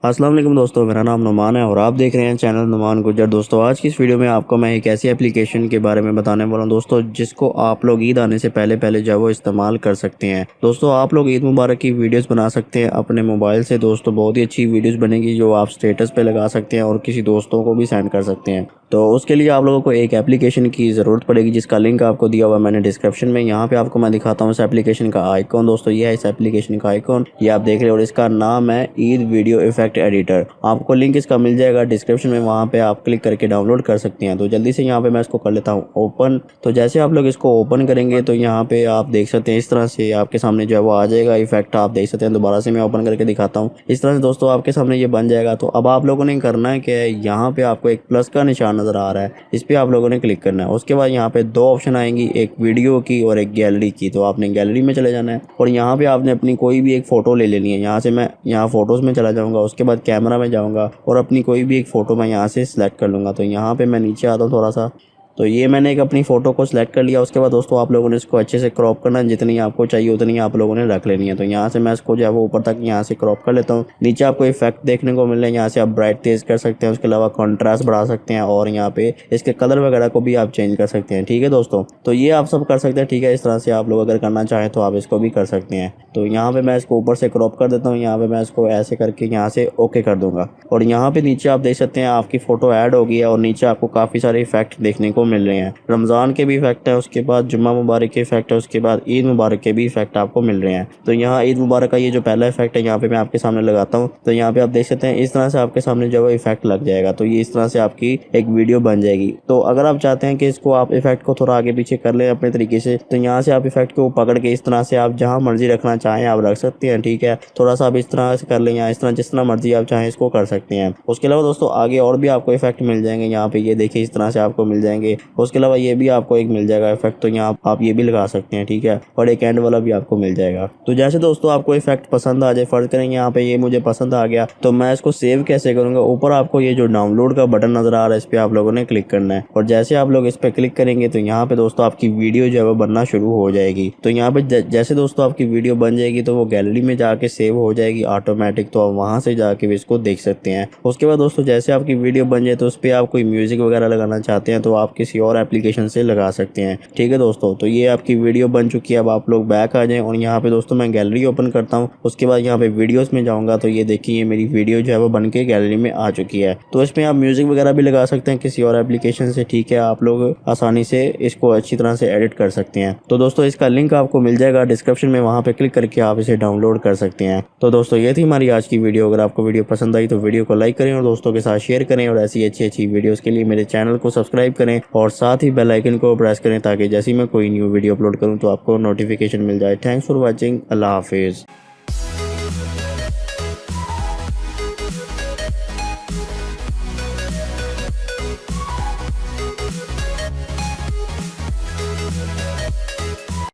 अस्सलाम वालेकुम दोस्तों, मेरा नाम नुमान है और आप देख रहे हैं चैनल नुमान गुज्जर। दोस्तों आज की इस वीडियो में आपको मैं एक ऐसी एप्लीकेशन के बारे में बताने वाला हूं दोस्तों, जिसको आप लोग ईद आने से पहले पहले जो है वो इस्तेमाल कर सकते हैं। दोस्तों आप लोग ईद मुबारक की वीडियोस बना सकते हैं अपने मोबाइल से। दोस्तों बहुत ही अच्छी वीडियोस बनेगी जो आप स्टेटस पे लगा सकते हैं और किसी दोस्तों को भी सेंड कर सकते हैं। तो उसके लिए आप लोगों को एक एप्लीकेशन की ज़रूरत पड़ेगी, जिसका लिंक आपको दिया हुआ है मैंने डिस्क्रिप्शन में। यहाँ पे आपको मैं दिखाता हूँ इस एप्लीकेशन का आइकॉन। दोस्तों ये है इस एप्लीकेशन का आइकॉन, ये आप देख रहे हो, और इसका नाम है ईद वीडियो इफेक्ट एडिटर। आपको लिंक इसका मिल जाएगा डिस्क्रिप्शन में, वहाँ पे आप क्लिक करके डाउनलोड कर सकते हैं। तो जल्दी से यहाँ पे मैं इसको कर लेता हूँ ओपन। तो जैसे आप लोग इसको ओपन करेंगे तो यहाँ पे आप देख सकते हैं इस तरह से आपके सामने जो है वो आ जाएगा इफेक्ट, आप देख सकते हैं। दोबारा से मैं ओपन करके दिखाता हूँ, इस तरह से दोस्तों आपके सामने ये बन जाएगा। तो अब आप लोगों ने करना है कि यहाँ पे आपको एक प्लस का निशान नज़र आ रहा है, इस पे आप लोगों ने क्लिक करना है। उसके बाद यहाँ पे दो ऑप्शन आएंगी, एक वीडियो की और एक गैलरी की। तो आपने गैलरी में चले जाना है और यहाँ पे आपने अपनी कोई भी एक फ़ोटो ले लेनी है। यहाँ से मैं यहाँ फ़ोटोज़ में चला जाऊँगा, उसके बाद कैमरा में जाऊँगा और अपनी कोई भी एक फ़ोटो मैं यहाँ से सिलेक्ट कर लूँगा। तो यहाँ पे मैं नीचे आता हूँ थोड़ा सा, तो ये मैंने एक अपनी फ़ोटो को सिलेक्ट कर लिया। उसके बाद दोस्तों आप लोगों ने इसको अच्छे से क्रॉप करना है, जितनी आपको चाहिए उतनी आप लोगों ने रख लेनी है। तो यहाँ से मैं इसको जो है वो ऊपर तक यहाँ से क्रॉप कर लेता हूँ। नीचे आपको इफेक्ट देखने को मिल रहे हैं, यहाँ से आप ब्राइट तेज़ कर सकते हैं, उसके अलावा कॉन्ट्रास्ट बढ़ा सकते हैं और यहाँ पे इसके कलर वगैरह को भी आप चेंज कर सकते हैं। ठीक है दोस्तों, तो ये आप सब कर सकते हैं। ठीक है, इस तरह से आप लोग अगर करना चाहें तो आप इसको भी कर सकते हैं। तो यहाँ पे मैं इसको ऊपर से क्रॉप कर देता हूँ, यहाँ पे मैं इसको ऐसे करके यहाँ से ओके कर दूंगा। और यहाँ पे नीचे आप देख सकते हैं आपकी फ़ोटो ऐड हो गई है और नीचे आपको काफ़ी सारे इफेक्ट देखने को मिल रहे हैं। रमज़ान के भी इफेक्ट है, उसके बाद जुम्मा मुबारक के इफेक्ट है, उसके बाद ईद मुबारक के भी इफेक्ट आपको मिल रहे हैं। तो यहाँ ईद मुबारक का ये जो पहला इफेक्ट है यहाँ पे मैं आपके सामने लगाता हूँ। तो यहाँ पे आप देख सकते हैं इस तरह से आपके सामने जो है इफेक्ट लग जाएगा। तो ये इस तरह से आपकी एक वीडियो बन जाएगी। तो अगर आप चाहते हैं कि इसको आप इफेक्ट को थोड़ा आगे पीछे कर लें अपने तरीके से, तो यहाँ से आप इफेक्ट को पकड़ के इस तरह से आप जहाँ मर्जी रखना चाहें आप रख सकते हैं। ठीक है, थोड़ा सा आप इस तरह से कर लें या इस तरह जिस तरह मर्जी आप चाहें इसको कर सकते हैं। उसके अलावा दोस्तों आगे और भी आपको इफेक्ट मिल जाएंगे, यहाँ पे ये देखिए इस तरह से आपको मिल जाएंगे। उसके अलावा ये भी आपको एक मिल जाएगा इफेक्ट, तो यहाँ आप ये भी लगा सकते हैं। ठीक है, और एक एंड वाला भी आपको मिल जाएगा। तो जैसे दोस्तों आपको इफेक्ट पसंद आ जाए, फर्ज करेंगे यहाँ पे ये मुझे पसंद आ गया, तो मैं इसको सेव कैसे करूँगा। ऊपर आपको ये जो डाउनलोड का बटन नजर आ रहा है, इस पर आप लोगों ने क्लिक करना है और जैसे आप लोग इस पर क्लिक करेंगे तो यहाँ पे दोस्तों आपकी वीडियो जो है वो बनना शुरू हो जाएगी। तो यहाँ पे जैसे दोस्तों आपकी वीडियो बन जाएगी तो वो गैलरी में जाके सेव हो जाएगी ऑटोमेटिक, तो आप वहाँ से जाके भी इसको देख सकते हैं। उसके बाद दोस्तों जैसे आपकी वीडियो बन जाए तो उस पर आप कोई म्यूजिक वगैरह लगाना चाहते हैं तो आप किसी और एप्लीकेशन से लगा सकते हैं। ठीक है दोस्तों, तो ये आपकी वीडियो बन चुकी है। अब आप लोग बैक आ जाएं और यहाँ पे दोस्तों मैं गैलरी ओपन करता हूँ। उसके बाद यहाँ पे वीडियोस में जाऊँगा तो ये देखिए ये मेरी वीडियो जो है वो बन के गैलरी में आ चुकी है। तो इसमें आप म्यूजिक वगैरह भी लगा सकते हैं किसी और एप्लीकेशन से। ठीक है, आप लोग आसानी से इसको अच्छी तरह से एडिट कर सकते हैं। तो दोस्तों इसका लिंक आपको मिल जाएगा डिस्क्रिप्शन में, वहाँ पे क्लिक करके आप इसे डाउनलोड कर सकते हैं। तो दोस्तों ये थी हमारी आज की वीडियो। अगर आपको वीडियो पसंद आई तो वीडियो को लाइक करें और दोस्तों के साथ शेयर करें, और ऐसी अच्छी वीडियोस के लिए मेरे चैनल को सब्सक्राइब करें और साथ ही बेल आइकन को प्रेस करें ताकि जैसे ही मैं कोई न्यू वीडियो अपलोड करूं तो आपको नोटिफिकेशन मिल जाए। Thanks for watching. अल्लाह हाफिज़।